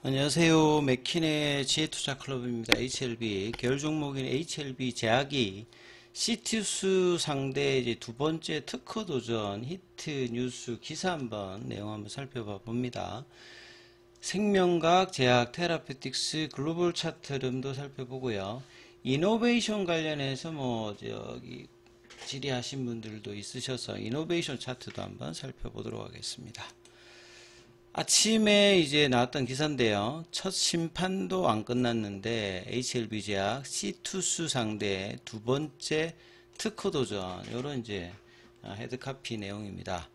안녕하세요. 맥킨의 지혜투자클럽입니다. HLB 계열 종목인 HLB 제약이 시티스 상대 이제 두 번째 특허 도전 히트 뉴스 기사 한번 내용 한번 살펴봐 봅니다. 생명과학, 제약, 테라피틱스, 글로벌 차트 흐름도 살펴보고요. 이노베이션 관련해서 저기 질의하신 분들도 있으셔서 이노베이션 차트도 한번 살펴보도록 하겠습니다. 아침에 이제 나왔던 기사인데요. 첫 심판도 안 끝났는데 HLB 제약 시투스 상대 두 번째 특허 도전 요런 이제 헤드카피 내용입니다.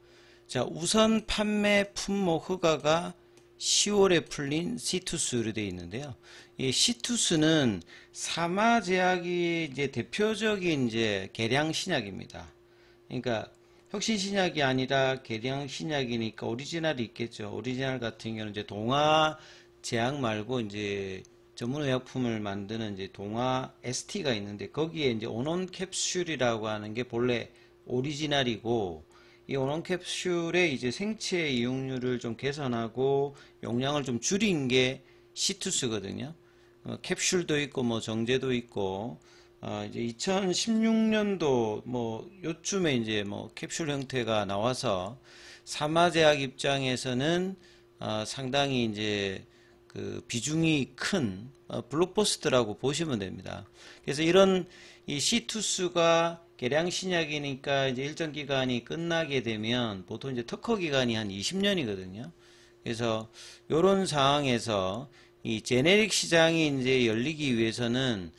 자, 우선 판매 품목 허가가 10월에 풀린 시투스로 되어 있는데요. 이 시투스는 사마 제약이 이제 대표적인 이제 계량 신약입니다. 그러니까 혁신 신약이 아니라 계량 신약이니까 오리지널이 있겠죠. 오리지널 같은 경우는 이제 동화 제약 말고 이제 전문 의약품을 만드는 이제 동화 ST가 있는데 거기에 이제 오논 캡슐이라고 하는 게 본래 오리지널이고 이 오논 캡슐의 이제 생체 이용률을 좀 개선하고 용량을 좀 줄인 게 시투스거든요. 캡슐도 있고 정제도 있고 이제 2016년도 요쯤에 이제 캡슐 형태가 나와서 사마제약 입장에서는 상당히 이제 그 비중이 큰 블록버스터라고 보시면 됩니다. 그래서 이런 이 시투스가 계량 신약이니까 이제 일정 기간이 끝나게 되면 보통 이제 특허 기간이 한 20년이거든요. 그래서 이런 상황에서 이 제네릭 시장이 이제 열리기 위해서는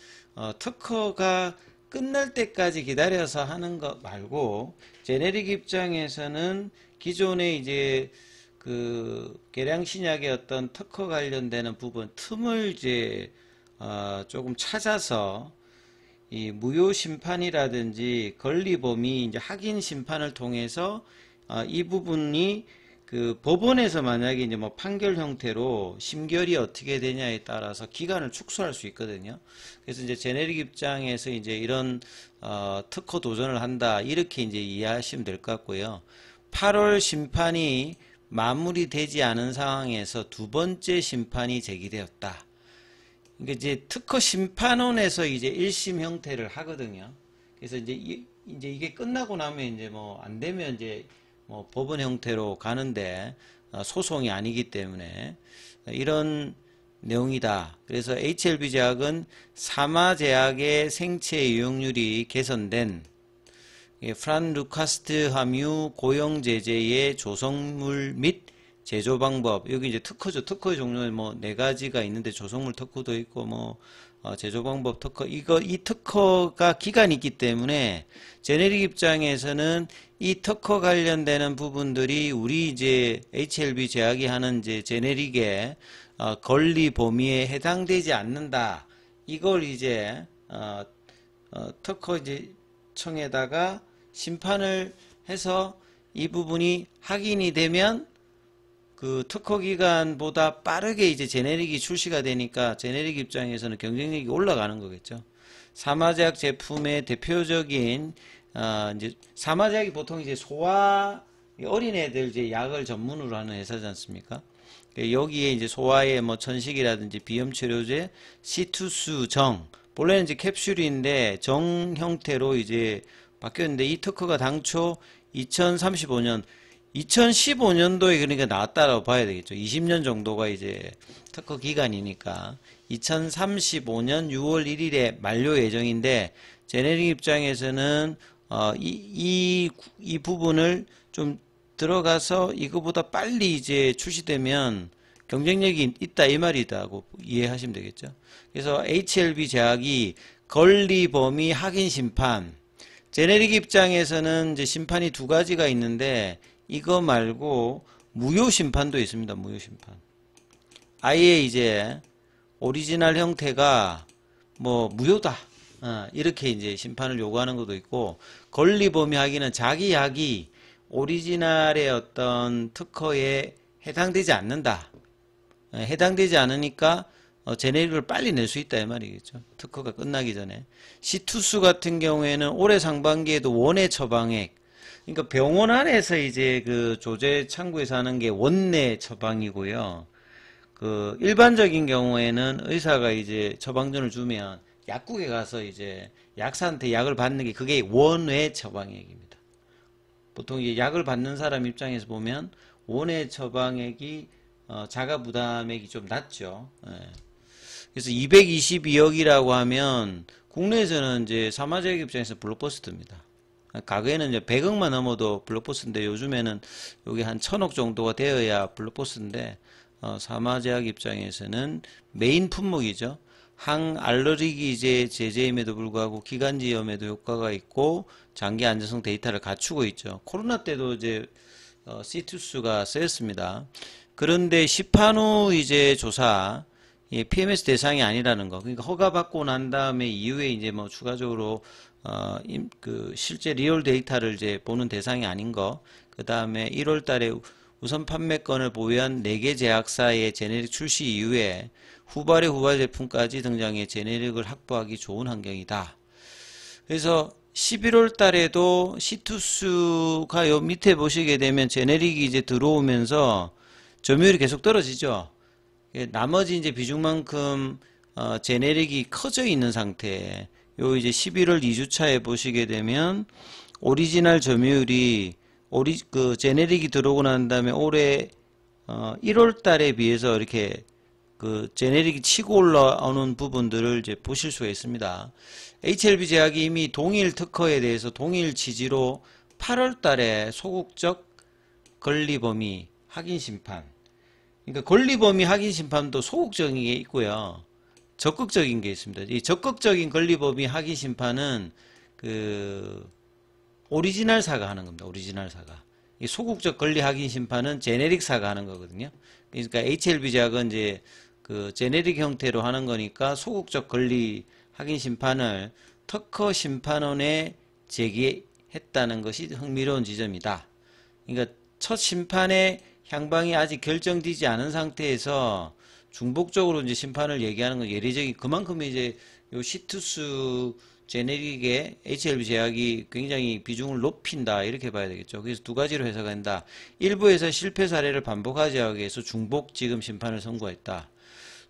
특허가 끝날 때까지 기다려서 하는 것 말고 제네릭 입장에서는 기존에 이제 그 계량 신약의 어떤 특허 관련되는 부분 틈을 이제 조금 찾아서 이 무효 심판이라든지 권리범위 이제 확인 심판을 통해서 이 부분이 그 법원에서 만약에 이제 판결 형태로 심결이 어떻게 되냐에 따라서 기간을 축소할 수 있거든요. 그래서 이제 제네릭 입장에서 이제 이런 특허 도전을 한다 이렇게 이제 이해하시면 될 것 같고요. 8월 심판이 마무리되지 않은 상황에서 두 번째 심판이 제기되었다. 그러니까 이제 특허 심판원에서 이제 1심 형태를 하거든요. 그래서 이제 이게 끝나고 나면 이제 안 되면 이제 법원 형태로 가는데 소송이 아니기 때문에 이런 내용이다. 그래서 HLB 제약은 사마 제약의 생체 이용률이 개선된 프란 루카스트 함유 고형 제제의 조성물 및 제조 방법, 여기 이제 특허죠. 특허의 종류는 네 가지가 있는데 조성물 특허도 있고 제조 방법 특허, 이 특허가 기간이 있기 때문에 제네릭 입장에서는 이 특허 관련되는 부분들이 우리 이제 HLB 제약이 하는 이제 제네릭의 권리 범위에 해당되지 않는다. 이걸 이제 특허 이제 청에다가 심판을 해서 이 부분이 확인이 되면 그 특허 기간보다 빠르게 이제 제네릭이 출시가 되니까 제네릭 입장에서는 경쟁력이 올라가는 거겠죠. 사마제약 제품의 대표적인 이제 사마제약이 보통 이제 소아 어린애들 이제 약을 전문으로 하는 회사지 않습니까? 여기에 이제 소아의 천식이라든지 비염 치료제 시투스 정 본래는 이제 캡슐인데 정 형태로 이제 바뀌었는데 이 특허가 당초 2015년도에 그러니까 나왔다라고 봐야 되겠죠. 20년 정도가 이제 특허 기간이니까 2035년 6월 1일에 만료 예정인데 제네릭 입장에서는 이 부분을 좀 들어가서 이거보다 빨리 이제 출시되면 경쟁력이 있다 이 말이다고 이해하시면 되겠죠. 그래서 HLB 제약이 권리 범위 확인 심판 제네릭 입장에서는 이제 심판이 두 가지가 있는데 이거 말고 무효 심판도 있습니다. 무효 심판. 아예 이제 오리지널 형태가 무효다. 이렇게 이제 심판을 요구하는 것도 있고 권리 범위 하기는 자기 약이 오리지널의 어떤 특허에 해당되지 않는다. 해당되지 않으니까 제네릭을 빨리 낼 수 있다 이 말이겠죠. 특허가 끝나기 전에. 시투스 같은 경우에는 올해 상반기에도 원외 처방액 그러니까 병원 안에서 이제 그 조제 창구에서 하는 게 원내 처방이고요. 그 일반적인 경우에는 의사가 이제 처방전을 주면 약국에 가서 이제 약사한테 약을 받는 게 그게 원외 처방액입니다. 보통 이제 약을 받는 사람 입장에서 보면 원외 처방액이 자가 부담액이 좀 낮죠. 예. 그래서 222억이라고 하면 국내에서는 이제 사마제약 입장에서 블록버스터입니다. 과거에는 이제 100억만 넘어도 블록버스인데 요즘에는 여기 한 1000억 정도가 되어야 블록버스인데 사마제약 입장에서는 메인 품목이죠. 항알러지기제 제제임에도 불구하고 기관지염에도 효과가 있고 장기 안전성 데이터를 갖추고 있죠. 코로나 때도 이제 C2수가 쓰였습니다. 그런데 시판 후 이제 조사 PMS 대상이 아니라는 거. 그러니까 허가받고 난 다음에 이후에 이제 뭐 추가적으로 그 실제 리얼 데이터를 이제 보는 대상이 아닌 거. 그 다음에 1월 달에 우선 판매권을 보유한 4개 제약사의 제네릭 출시 이후에 후발의 후발 제품까지 등장해 제네릭을 확보하기 좋은 환경이다. 그래서 11월 달에도 시투스가 요 밑에 보시게 되면 제네릭이 이제 들어오면서 점유율이 계속 떨어지죠. 나머지 이제 비중만큼 제네릭이 커져 있는 상태. 요 이제 11월 2주차에 보시게 되면 오리지널 점유율이 그 제네릭이 들어오고 난 다음에 올해 1월 달에 비해서 이렇게 그 제네릭이 치고 올라오는 부분들을 이제 보실 수가 있습니다. HLB 제약이 이미 동일 특허에 대해서 동일 취지로 8월 달에 소극적 권리 범위 확인 심판. 그러니까 권리 범위 확인 심판도 소극적인 게 있고요. 적극적인 게 있습니다. 이 적극적인 권리 범위 확인 심판은 그 오리지널사가 하는 겁니다. 오리지널사가. 이 소극적 권리 확인 심판은 제네릭사가 하는 거거든요. 그러니까 HLB 제약은 이제 그 제네릭 형태로 하는 거니까 소극적 권리 확인 심판을 특허 심판원에 제기했다는 것이 흥미로운 지점이다. 그러니까 첫 심판의 향방이 아직 결정되지 않은 상태에서 중복적으로 이제 심판을 얘기하는 건 예리적인 그만큼 이제 요 시투스 제네릭의 HLB 제약이 굉장히 비중을 높인다 이렇게 봐야 되겠죠. 그래서 두 가지로 해석한다. 일부에서 실패 사례를 반복하지 하기 위해서 중복 지금 심판을 선고했다.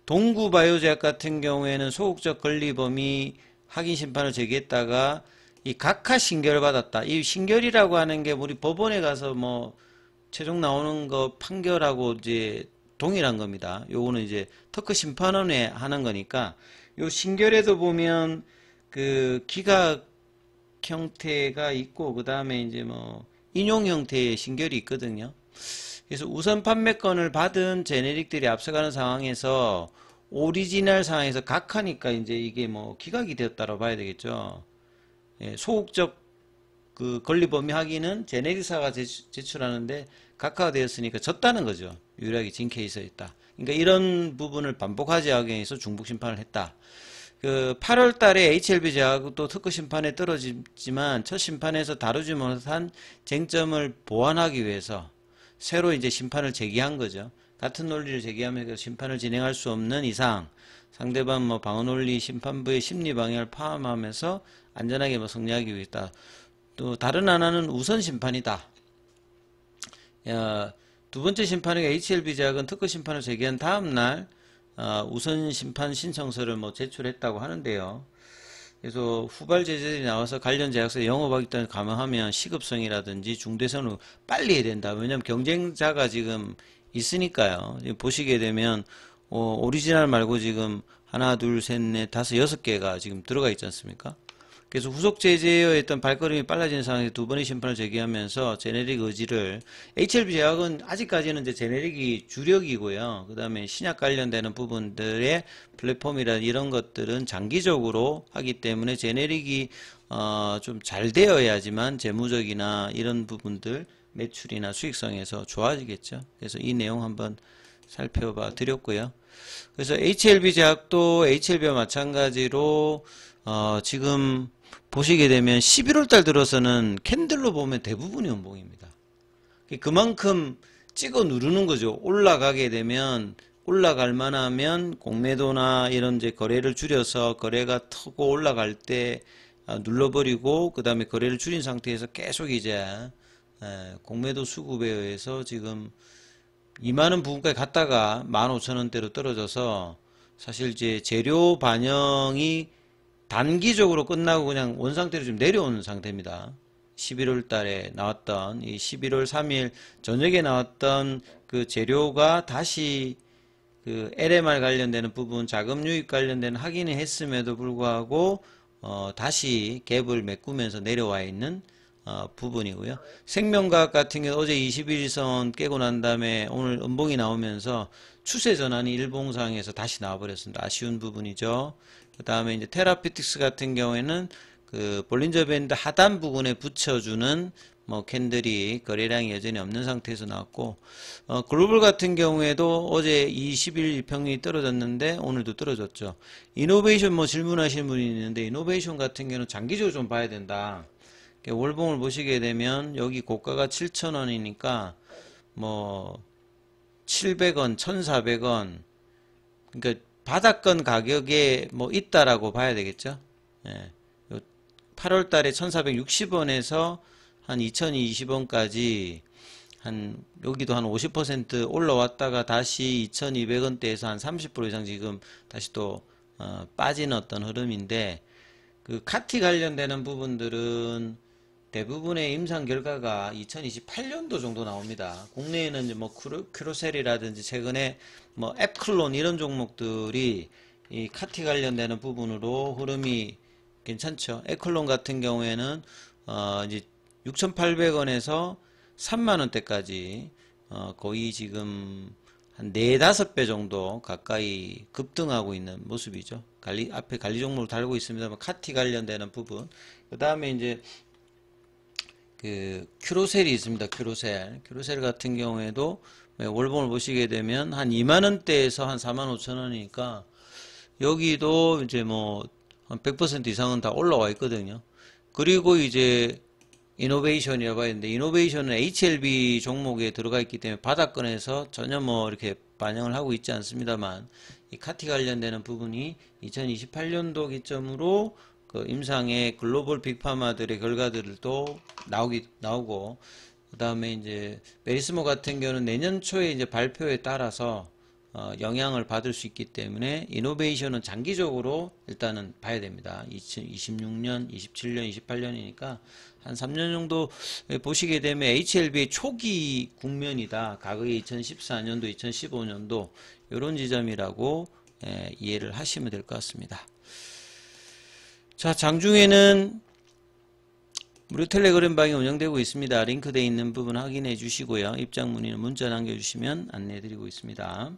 동구바이오제약 같은 경우에는 소극적 권리 범위 확인 심판을 제기했다가 이 각하 신결을 받았다. 이 신결이라고 하는 게 우리 법원에 가서 뭐 최종 나오는 거 판결하고 이제 동일한 겁니다. 요거는 이제 특허 심판원에 하는 거니까 요 신결에도 보면 그 기각 형태가 있고 그 다음에 이제 뭐 인용 형태의 신결이 있거든요. 그래서 우선 판매권을 받은 제네릭들이 앞서가는 상황에서 오리지널 상황에서 각하니까 이제 이게 뭐 기각이 되었다고 봐야 되겠죠. 예, 소극적 그 권리 범위 확인은 제네릭사가 제출하는데 각하가 되었으니까 졌다는 거죠. 유일하게 진 케이스에 있다. 그러니까 이런 부분을 반복하지 하기 위해서 중복 심판을 했다. 그 8월 달에 HLB 제약도 특허 심판에 떨어지지만 첫 심판에서 다루지 못한 쟁점을 보완하기 위해서 새로 이제 심판을 제기한 거죠. 같은 논리를 제기하면서 심판을 진행할 수 없는 이상 상대방 뭐 방어논리 심판부의 심리 방해를 포함하면서 안전하게 뭐 승리하기 위해다. 또 다른 하나는 우선 심판이다. 두 번째 심판의 HLB 제약은 특허 심판을 제기한 다음 날 우선 심판 신청서를 뭐 제출했다고 하는데요. 그래서 후발 제재들이 나와서 관련 제약사 영업하기 때문에 감안하면 시급성이라든지 중대성을 빨리 해야 된다. 왜냐하면 경쟁자가 지금 있으니까요. 지금 보시게 되면 오리지널 말고 지금 하나, 둘, 셋, 넷, 다섯, 6개가 지금 들어가 있지 않습니까? 그래서 후속 제재의 어떤 발걸음이 빨라지는 상황에서 두 번의 심판을 제기하면서 제네릭 의지를 HLB 제약은 아직까지는 이제 제네릭이 주력이고요. 그 다음에 신약 관련되는 부분들의 플랫폼이나 이런 것들은 장기적으로 하기 때문에 제네릭이 좀 잘 되어야지만 재무적이나 이런 부분들 매출이나 수익성에서 좋아지겠죠. 그래서 이 내용 한번 살펴봐 드렸고요. 그래서 HLB 제약도 HLB와 마찬가지로 지금 보시게 되면 11월 달 들어서는 캔들로 보면 대부분이 연봉입니다. 그만큼 찍어 누르는 거죠. 올라가게 되면 올라갈 만하면 공매도나 이런 이제 거래를 줄여서 거래가 트고 올라갈 때 눌러버리고 그 다음에 거래를 줄인 상태에서 계속 이제 공매도 수급에 의해서 지금 2만원 부분까지 갔다가 15,000원대로 떨어져서 사실 이제 재료 반영이 단기적으로 끝나고 그냥 원상태로 좀 내려오는 상태입니다. 11월 달에 나왔던 이 11월 3일 저녁에 나왔던 그 재료가 다시 그 LMR 관련되는 부분, 자금 유입 관련된 확인을 했음에도 불구하고 다시 갭을 메꾸면서 내려와 있는 부분이고요. 생명과학 같은 경우 어제 21선 깨고 난 다음에 오늘 음봉이 나오면서 추세 전환이 일봉상에서 다시 나와버렸습니다. 아쉬운 부분이죠. 그 다음에 이제 테라피틱스 같은 경우에는 그 볼린저 밴드 하단 부분에 붙여주는 뭐 캔들이 거래량이 여전히 없는 상태에서 나왔고, 글로벌 같은 경우에도 어제 20일 평균이 떨어졌는데 오늘도 떨어졌죠. 이노베이션 뭐 질문하시는 분이 있는데, 이노베이션 같은 경우는 장기적으로 좀 봐야 된다. 월봉을 보시게 되면 여기 고가가 7,000원이니까 뭐 700원, 1,400원, 그러니까 바닥권 가격에 뭐 있다라고 봐야 되겠죠. 예. 8월 달에 1,460원에서 한 2,020원까지 한 여기도 한 50% 올라왔다가 다시 2,200원대에서 한 30% 이상 지금 다시 또 빠진 어떤 흐름인데, 그 카티 관련되는 부분들은 대부분의 임상 결과가 2028년도 정도 나옵니다. 국내에는 이제 뭐 큐로셀이라든지 최근에 뭐 앱클론 이런 종목들이 이 카티 관련되는 부분으로 흐름이 괜찮죠. 앱클론 같은 경우에는 이제 6,800원에서 3만원대까지 거의 지금 한 4, 5배 정도 가까이 급등하고 있는 모습이죠. 앞에 관리 종목을 달고 있습니다만 카티 관련되는 부분. 그 다음에 이제 그 큐로셀이 있습니다. 큐로셀 같은 경우에도 월봉을 보시게 되면 한 2만원대에서 한 45,000원이니까 여기도 이제 뭐 한 100% 이상은 다 올라와 있거든요. 그리고 이제 이노베이션이라고 봐야 되는데, 이노베이션은 HLB 종목에 들어가 있기 때문에 바닥권에서 전혀 뭐 이렇게 반영을 하고 있지 않습니다만, 이 카티 관련되는 부분이 2028년도 기점으로 그 임상의 글로벌 빅파마들의 결과들도 나오고, 그 다음에 이제 메리스모 같은 경우는 내년 초에 이제 발표에 따라서 영향을 받을 수 있기 때문에 이노베이션은 장기적으로 일단은 봐야 됩니다. 2026년, 27년, 28년이니까 한 3년 정도 보시게 되면 HLB의 초기 국면이다. 과거의 2014년도, 2015년도 이런 지점이라고 이해를 하시면 될 것 같습니다. 자, 장중에는 무료 텔레그램 방이 운영되고 있습니다. 링크되어 있는 부분 확인해 주시고요. 입장 문의는 문자 남겨주시면 안내해 드리고 있습니다.